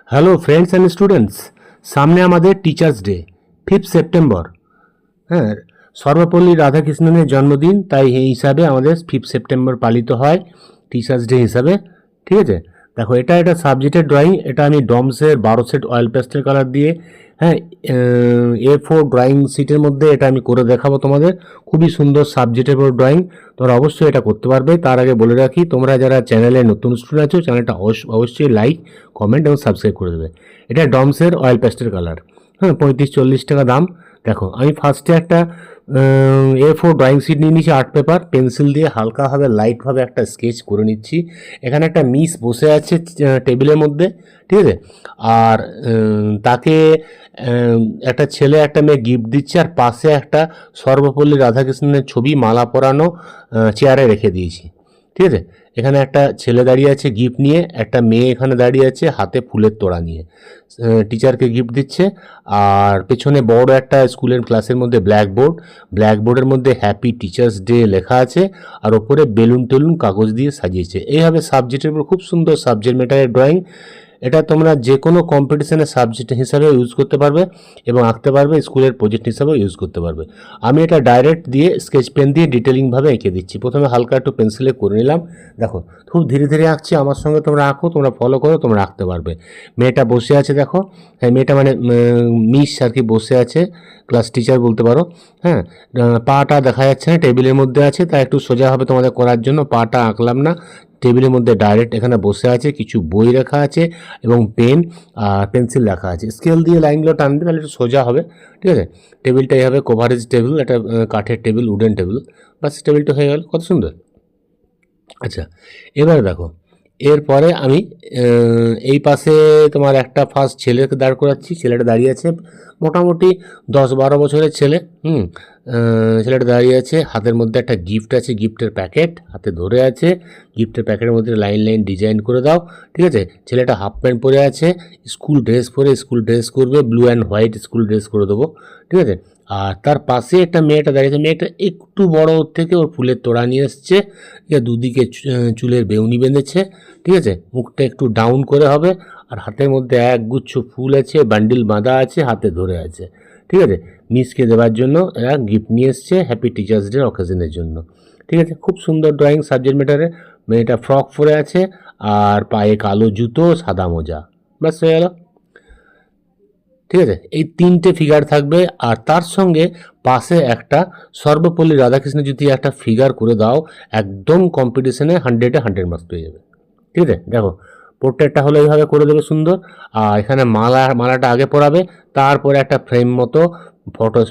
Hello friends and students, সামনে আমাদের teachers day 5 September. হ্যাঁ, সর্বপল্লী রাধাকৃষ্ণনের জন্মদিন, তাই এই হিসাবে আমাদের 5 সেপ্টেম্বর পালিত হয় টিচার্স ডে হিসাবে। ঠিক আছে, দেখো এটা একটা সাবজেক্টের ড্রয়িং। এটা আমি ডমসের 12 সেট অয়েল পেস্টেল কালার দিয়ে, হ্যাঁ, A4 ড্রয়িং শিটের মধ্যে এটা আমি করে দেখাবো তোমাদের। খুবই সুন্দর সাবজেক্টের উপর ড্রয়িং, তোমরা অবশ্যই এটা করতে পারবে। তার আগে বলে রাখি, তোমরা যারা চ্যানেলে নতুন স্টুডেন্ট আছো, চ্যানেলটা অবশ্যই লাইক, কমেন্ট এবং সাবস্ক্রাইব করে দেবে। এটা ডমসের অয়েল পেস্টেল কালার, হ্যাঁ, 35-40 টাকা দাম। দেখো আমি ফার্স্টে একটা A4 ড্রয়িং শিট নিয়ে নিচ্ছি, আর্ট পেপার, পেন্সিল দিয়ে হালকাভাবে লাইটভাবে একটা স্কেচ করে নিচ্ছি। এখানে একটা মিস বসে আছে টেবিলের মধ্যে, ঠিক আছে। আর তাকে একটা ছেলে একটা মেয়ে গিফট দিচ্ছে, আর পাশে একটা সর্বপল্লী রাধাকৃষ্ণনের ছবি মালা পরানো চেয়ারে রেখে দিয়েছি। ঠিক আছে, এখানে একটা ছেলে দাঁড়িয়ে আছে গিফট নিয়ে, একটা মেয়ে এখানে দাঁড়িয়ে আছে হাতে ফুলের তোড়া নিয়ে, টিচারকে গিফট দিচ্ছে। আর পেছনে বড় একটা স্কুলের ক্লাসের মধ্যে ব্ল্যাকবোর্ডের মধ্যে হ্যাপি টিচার্স ডে লেখা আছে, আর ওপরে বেলুন টেলুন কাগজ দিয়ে সাজিয়েছে। এইভাবে সাবজেক্টের উপর খুব সুন্দর সাবজেক্ট ম্যাটারের ড্রয়িং। এটা তোমরা যে কোনো কম্পিটিশনের সাবজেক্ট হিসাবে ইউজ করতে পারবে এবং আঁকতে পারবে, স্কুলের প্রজেক্ট হিসাবেও ইউজ করতে পারবে। আমি এটা ডাইরেক্ট দিয়ে স্কেচ পেন দিয়ে ডিটেলিংভাবে এঁকে দিচ্ছি। প্রথমে হালকা একটু পেন্সিলে করে নিলাম। দেখো খুব ধীরে ধীরে আঁকছি, আমার সঙ্গে তোমরা আঁকো, তোমরা ফলো করো, তোমরা আঁকতে পারবে। মেয়েটা বসে আছে, দেখো, হ্যাঁ, মেয়েটা মানে মিস আর কি বসে আছে, ক্লাস টিচার বলতে পারো। হ্যাঁ, পাটা দেখা যাচ্ছে না, টেবিলের মধ্যে আছে, তাই একটু সোজা হবে তোমাদের করার জন্য। পাটা আঁকলাম না, টেবিলের মধ্যে ডাইরেক্ট এখানে বসে আছে, কিছু বই রাখা আছে এবং পেন আর পেন্সিল রাখা আছে। স্কেল দিয়ে লাইনগুলো টানবে, তাহলে একটু সোজা হবে। ঠিক আছে, টেবিলটাই হবে কভারেজ টেবিল, একটা কাঠের টেবিল, উডেন টেবিল। বাস, টেবিলটা হয়ে গেল, কত সুন্দর। আচ্ছা, এবারে দেখো, এরপরে আমি এই পাশে তোমার একটা ফার্স্ট ছেলেকে দাঁড় করাচ্ছি। ছেলেটা দাঁড়িয়ে আছে, মোটামুটি 10-12 বছরের ছেলে। ছেলেটা দাঁড়িয়ে আছে, হাতের মধ্যে একটা গিফট আছে, গিফটের প্যাকেট হাতে ধরে আছে। গিফটের প্যাকেটের মধ্যে লাইন লাইন ডিজাইন করে দাও। ঠিক আছে, ছেলেটা হাফ প্যান্ট পরে আছে, স্কুল ড্রেস পরে, স্কুল ড্রেস করবে, blue and white school dress করে দেবো। ঠিক আছে, আর তার পাশে একটা মেয়েটা দাঁড়িয়েছে। মেয়েটা একটু বড়, ওর থেকে ওর ফুলের তোড়া নিয়ে এসছে, দুদিকে চুলের বেউনি বেঁধেছে। ঠিক আছে, মুখটা একটু ডাউন করে হবে, আর হাতের মধ্যে একগুচ্ছ ফুল আছে, বান্ডিল বাঁধা আছে, হাতে ধরে আছে। ঠিক আছে, মিসকে দেওয়ার জন্য এরা গিফট নিয়ে এসছে হ্যাপি টিচার্স ডে অকেশনের জন্য। ঠিক আছে, খুব সুন্দর ড্রয়িং সাবজেক্ট ম্যাটারে। মেয়েটা ফ্রক পরে আছে, আর পায়ে কালো জুতো, সাদা মোজা, ব্যাস হয়ে গেল। ঠিক আছে, এই 3টে ফিগার থাকবে, আর তার সঙ্গে পাশে একটা সর্বপল্লী রাধাকৃষ্ণ যদি একটা ফিগার করে দাও, একদম কম্পিটিশনে 100-এ 100 মার্কস পেয়ে যাবে। ঠিক আছে, দেখো পোর্ট্রেটটা হলো এইভাবে করে দেবে সুন্দর। আর এখানে মালাটা আগে পরাবে, তারপরে একটা ফ্রেম মতো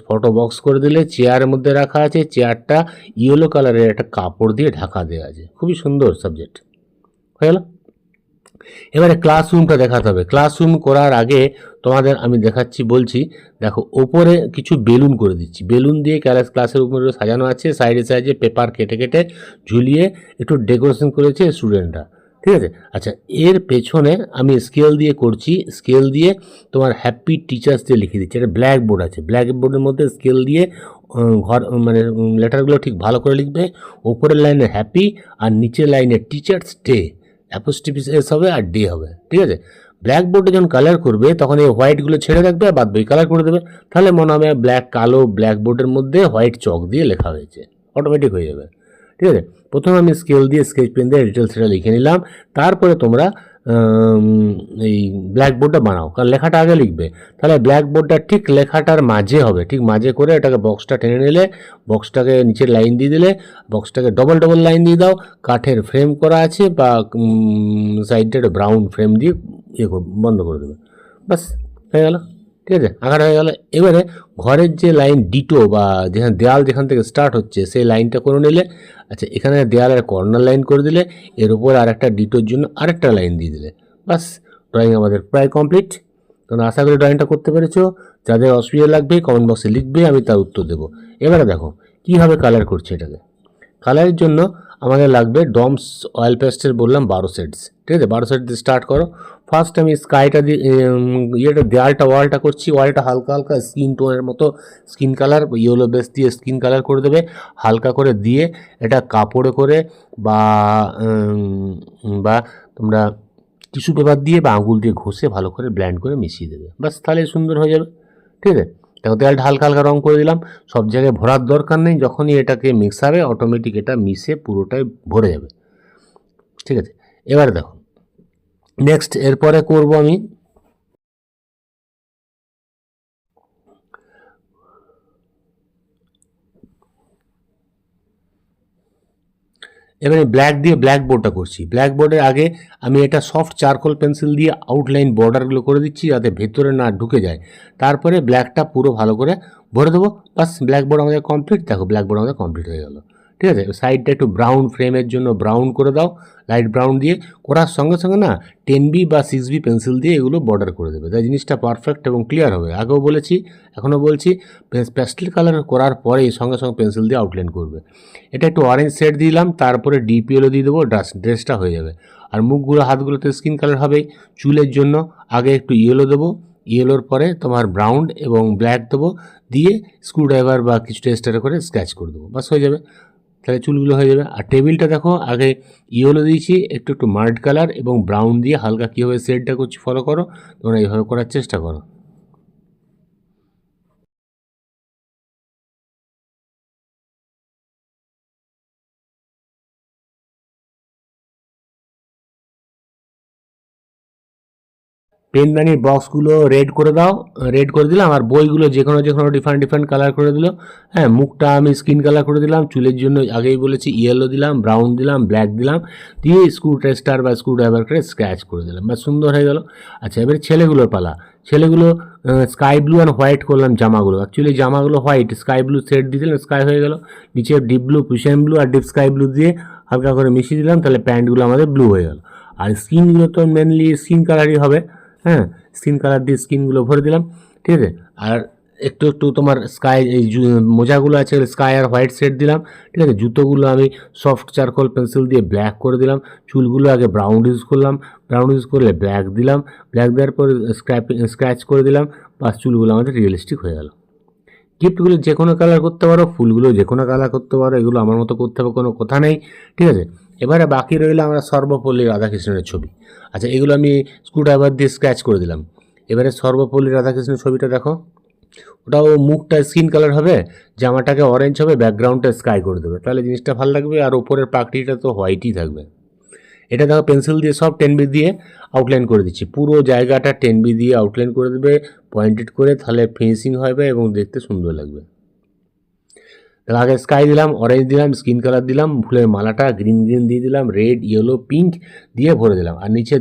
ফটো বক্স করে দিলে, চেয়ারের মধ্যে রাখা আছে। চেয়ারটা ইয়েলো কালারের একটা কাপড় দিয়ে ঢাকা দেওয়া আছে। খুবই সুন্দর সাবজেক্ট হয়ে গেল। এবারে ক্লাসরুমটা দেখাতে হবে। ক্লাসরুম করার আগে তোমাদের আমি দেখাচ্ছি, বলছি, দেখো ওপরে কিছু বেলুন করে দিচ্ছি। বেলুন দিয়ে ক্লাসের উপরে সাজানো আছে, সাইডে সাইডে পেপার কেটে কেটে ঝুলিয়ে একটু ডেকোরেশন করেছে স্টুডেন্টরা। ঠিক আছে, আচ্ছা, এর পেছনে আমি স্কেল দিয়ে করছি। স্কেল দিয়ে তোমার হ্যাপি টিচার্স ডে লিখে দিচ্ছি। একটা ব্ল্যাক বোর্ড আছে, ব্ল্যাক বোর্ডের মধ্যে স্কেল দিয়ে ঘর মানে লেটারগুলো ঠিক ভালো করে লিখবে। ওপরের লাইনে হ্যাপি, আর নিচের লাইনে টিচার্স ডে, অ্যাপোস্ট্রফি এস হবে আর ডে হবে। ঠিক আছে, ব্ল্যাক বোর্ডে যখন কালার করবে তখন এই হোয়াইটগুলো ছেড়ে রাখবে, আর বাদ বাকি কালার করে দেবে। তাহলে মনে হবে কালো ব্ল্যাক বোর্ডের মধ্যে হোয়াইট চক দিয়ে লেখা হয়েছে, অটোমেটিক হয়ে যাবে। ঠিক আছে, প্রথমে আমি স্কেল দিয়ে স্কেচ পেন দিয়ে ডিটেলস সেটা লিখে নিলাম। তারপরে তোমরা এই ব্ল্যাক বোর্ডটা বানাও, কারণ লেখাটা আগে লিখবে। তাহলে ব্ল্যাক বোর্ডটা ঠিক লেখাটার মাঝে হবে, ঠিক মাঝে করে এটাকে বক্সটা টেনে নিলে, বক্সটাকে নিচের লাইন দিয়ে দিলে, বক্সটাকে ডবল লাইন দিয়ে দাও। কাঠের ফ্রেম করা আছে, বা সাইডটা একটা ব্রাউন ফ্রেম দিয়ে বন্ধ করে দেবে, বাস হয়ে গেল। ঠিক আছে, আঁকাটা হয়ে গেল। এবারে ঘরের যে লাইন ডিটো, বা যেখানে দেয়াল যেখান থেকে স্টার্ট হচ্ছে সেই লাইনটা করে নিলে। আচ্ছা, এখানে দেয়ালের কর্নার লাইন করে দিলে, এর উপর আর একটা ডিটোর জন্য আরেকটা লাইন দিয়ে দিলে, বাস ড্রয়িং আমাদের প্রায় কমপ্লিট। তোমরা আশা করি ড্রয়িংটা করতে পেরেছো। যাদের অসুবিধা লাগবে কমেন্ট বক্সে লিখবে, আমি তার উত্তর দেবো। এবারে দেখো কীভাবে কালার করছে এটাকে। কালারের জন্য আমাদের লাগবে ডমস অয়েল পেস্টেল, বললাম 12 সেটস। ঠিক আছে, 12 সেট দিয়ে স্টার্ট করো। ফার্স্ট আমি স্কাইটা দিয়ে দেয়ালটা ওয়ালটা করছি। ওয়ালটা হালকা হালকা স্কিন টোনের মতো, স্কিন কালার ইয়েলো বেস দিয়ে স্কিন কালার করে দেবে হালকা করে দিয়ে। এটা কাপড়ে করে বা তোমরা টিস্যু পেপার দিয়ে বা আঙুল দিয়ে ঘষে ভালো করে ব্ল্যান্ড করে মিশিয়ে দেবে, বাস তাহলে সুন্দর হয়ে যাবে। ঠিক আছে, দেখো দেয়ালটা হালকা হালকা রং করে দিলাম, সব জায়গায় ভরার দরকার নেই, যখনই এটাকে মিক্সাবে অটোমেটিক এটা মিশে পুরোটাই ভরে যাবে। ঠিক আছে, এবারে দেখো নেক্সট এরপরে করব আমি এবারে ব্ল্যাক দিয়ে ব্ল্যাক বোর্ডটা করছি। ব্ল্যাক বোর্ডের আগে আমি এটা সফট চারকোল পেন্সিল দিয়ে আউটলাইন বর্ডারগুলো করে দিচ্ছি যাতে ভেতরে না ঢুকে যায়, তারপরে ব্ল্যাকটা পুরো ভালো করে ভরে দেবো, বাস ব্ল্যাক বোর্ড আমাদের কমপ্লিট। দেখো ব্ল্যাক বোর্ড আমাদের কমপ্লিট হয়ে গেল। ঠিক আছে, সাইডটা একটু ব্রাউন ফ্রেমের জন্য ব্রাউন করে দাও, লাইট ব্রাউন দিয়ে করার সঙ্গে সঙ্গে না 10B বা 6B পেন্সিল দিয়ে এগুলো বর্ডার করে দেবে, তাই জিনিসটা পারফেক্ট এবং ক্লিয়ার হবে। আগেও বলেছি এখনও বলছি, প্যাস্টেল কালার করার পরেই সঙ্গে সঙ্গে পেন্সিল দিয়ে আউটলাইন করবে। এটা একটু অরেঞ্জ শেড দিলাম, তারপরে ডিপ ইয়েলো দিয়ে দেবো, ড্রেসটা হয়ে যাবে। আর মুখগুলো হাতগুলোতে স্কিন কালার হবেই। চুলের জন্য আগে একটু ইয়েলো দেবো, ইয়েলোর পরে তোমার ব্রাউন এবং ব্ল্যাক দেবো, দিয়ে স্ক্রুড্রাইভার বা কিছু টেস্টার করে স্ক্র্যাচ করে দেবো, বাস হয়ে যাবে, তাহলে চুলগুলো হয়ে যাবে। আর টেবিলটা দেখো আগে ইয়েলো দিয়েছি, একটু একটু মার্ড কালার এবং ব্রাউন দিয়ে হালকা কীভাবে শেডটা করছি ফলো করো, তোমরা এইভাবে করার চেষ্টা করো। পেনদানির বক্সগুলো রেড করে দাও, রেড করে দিলাম। আর বইগুলো যে কোনো ডিফারেন্ট ডিফারেন্ট কালার করে দিল। হ্যাঁ, মুখটা আমি স্কিন কালার করে দিলাম। চুলের জন্য আগেই বলেছি ইয়েলো দিলাম, ব্রাউন দিলাম, ব্ল্যাক দিলাম, দিয়ে স্ক্রু টেস্টার বা স্ক্রু ড্রাইভার করে স্ক্র্যাচ করে দিলাম, বা সুন্দর হয়ে গেল। আচ্ছা, এবারে ছেলেগুলোর পালা। ছেলেগুলো স্কাই ব্লু আর হোয়াইট করলাম জামাগুলো, অ্যাকচুয়ালি জামাগুলো হোয়াইট, স্কাই ব্লু শেড দিয়ে দিলাম, স্কাই হয়ে গেল। নিচে ডিপ ব্লু, পুশান ব্লু আর ডিপ স্কাই ব্লু দিয়ে হালকা করে মিশিয়ে দিলাম, তাহলে প্যান্টগুলো আমাদের ব্লু হয়ে গেল। আর স্কিনগুলো তো মেনলি স্কিন কালারই হবে। হ্যাঁ, স্কিন কালার দিয়ে স্কিনগুলো ভরে দিলাম। ঠিক আছে, আর একটু একটু তোমার স্কাই এই মোজাগুলো আছে স্কাই আর হোয়াইট শেড দিলাম। ঠিক আছে, জুতোগুলো আমি সফট চারকোল পেন্সিল দিয়ে ব্ল্যাক করে দিলাম। চুলগুলো আগে ব্রাউন ইউজ করলাম, ব্রাউন ইউজ করলে ব্ল্যাক দিলাম, ব্ল্যাক দেওয়ার পর স্ক্র্যাচ করে দিলাম, বাস চুলগুলো আমাদের রিয়েলিস্টিক হয়ে গেল। গিফটগুলো যে কোনো কালার করতে পারো, ফুলগুলো যে কোনো কালার করতে পারো, এগুলো আমার মতো করতে হবে কোনো কথা নেই। ঠিক আছে, এবারে বাকি রইল আমরা সর্বপল্লী রাধাকৃষ্ণের ছবি। আচ্ছা, এগুলো আমি স্ক্রুড্রাইভার দিয়ে স্ক্র্যাচ করে দিলাম। এবারে সর্বপল্লী রাধাকৃষ্ণের ছবিটা দেখো, ওটাও মুখটা স্কিন কালার হবে, জামাটাকে অরেঞ্জ হবে, ব্যাকগ্রাউন্ডটা স্কাই করে দেবে, তাহলে জিনিসটা ভালো লাগবে। আর উপরের পাকড়িটা তো হোয়াইটই থাকবে। এটা দেখো পেন্সিল দিয়ে সব 10B দিয়ে আউটলাইন করে দিচ্ছি, পুরো জায়গাটা 10B দিয়ে আউটলাইন করে দেবে পয়েন্টেড করে, তাহলে ফিনিশিং হবে এবং দেখতে সুন্দর লাগবে। তাহলে আগে স্কাই দিলাম, অরেঞ্জ দিলাম, স্কিন কালার দিলাম, ফুলের মালাটা গ্রিন গ্রিন দিয়ে দিলাম, রেড ইয়েলো পিঙ্ক দিয়ে ভরে দিলাম। আর নিচে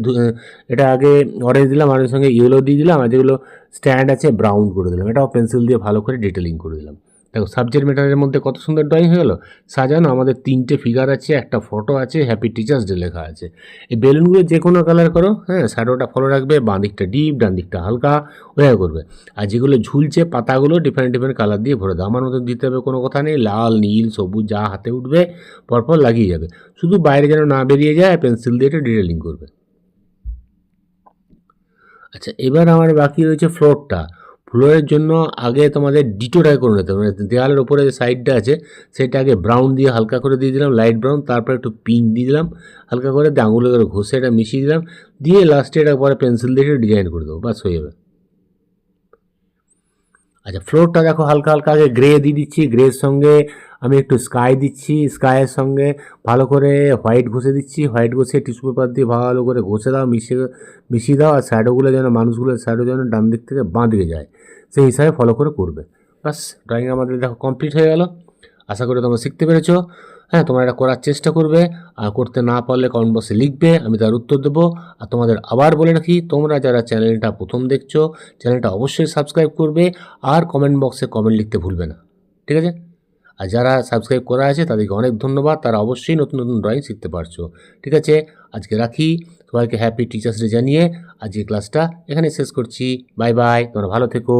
এটা আগে অরেঞ্জ দিলাম, অরেঞ্জের সঙ্গে ইয়েলো দিয়ে দিলাম, আর যেগুলো স্ট্যান্ড আছে ব্রাউন করে দিলাম। এটাও পেন্সিল দিয়ে ভালো করে ডিটেলিং করে দিলাম। দেখো সাবজেক্ট ম্যাটারের মধ্যে কত সুন্দর ড্রয়িং হয়ে গেল। সাজানো আমাদের 3টে ফিগার আছে, একটা ফটো আছে, হ্যাপি টিচার্স ডে লেখা আছে। এই বেলুনগুলো যে কোনো কালার করো, হ্যাঁ, শ্যাডোটা ফলো রাখবে, বাঁ দিকটা ডিপ, ডান দিকটা হালকা ওইভাবে করবে। আর যেগুলো ঝুলছে পাতাগুলো ডিফারেন্ট ডিফারেন্ট কালার দিয়ে ভরে দাও, আমার মতো দিতে হবে কোনো কথা নেই, লাল নীল সবুজ যা হাতে উঠবে পরপর লাগিয়ে যাবে, শুধু বাইরে যেন না বেরিয়ে যায়, পেন্সিল দিয়ে এটা ডিটেলিং করবে। আচ্ছা, এবার আমার বাকি রয়েছে ফ্লোরটা। ফ্লোরের জন্য আগে তোমাদের ডিটোটাই করে নিতে হবে, মানে দেওয়ালের ওপরে যে সাইডটা আছে সেটা আগে ব্রাউন দিয়ে হালকা করে দিয়ে দিলাম, লাইট ব্রাউন, তারপর একটু পিঙ্ক দিয়ে দিলাম হালকা করে, দিয়ে আঙুলে করে ঘষে এটা মিশিয়ে দিলাম, দিয়ে লাস্টে এটা পরে পেন্সিল দিয়ে ডিজাইন করে দেবো, বাস হয়ে যাবে। আচ্ছা, ফ্লোরটা দেখো হালকা হালকা আগে গ্রে দিয়ে দিচ্ছি, গ্রের সঙ্গে আমি একটু স্কাই দিচ্ছি, স্কাইয়ের সঙ্গে ভালো করে হোয়াইট ঘষে দিচ্ছি, হোয়াইট ঘষে টিস্যু পেপার দিয়ে ভালো করে ঘষে দাও, মিশিয়ে দাও। আর শ্যাডোগুলো যেন মানুষগুলোর শ্যাডো যেন ডান দিক থেকে বাঁ দিকে যায় সেই হিসাবে ফলো করে করবে, বাস ড্রয়িং আমাদের দেখো কমপ্লিট হয়ে গেল। আশা করি তোমরা শিখতে পেরেছো। হ্যাঁ, তোমরা এটা করার চেষ্টা করবে, আর করতে না পারলে কমেন্ট বক্সে লিখবে, আমি তার উত্তর দেবো। আর তোমাদের আবার বলে রাখি, তোমরা যারা চ্যানেলটা প্রথম দেখছো চ্যানেলটা অবশ্যই সাবস্ক্রাইব করবে, আর কমেন্ট বক্সে কমেন্ট লিখতে ভুলবে না, ঠিক আছে? আর যারা সাবস্ক্রাইব করা আছে তাদেরকে অনেক ধন্যবাদ, তারা অবশ্যই নতুন নতুন ড্রয়িং শিখতে পারছো, ঠিক আছে? আজকে রাখি, সবাইকে হ্যাপি টিচার্স ডে জানিয়ে আজকে ক্লাসটা এখানে শেষ করছি। বাই বাই, তোমরা ভালো থেকো।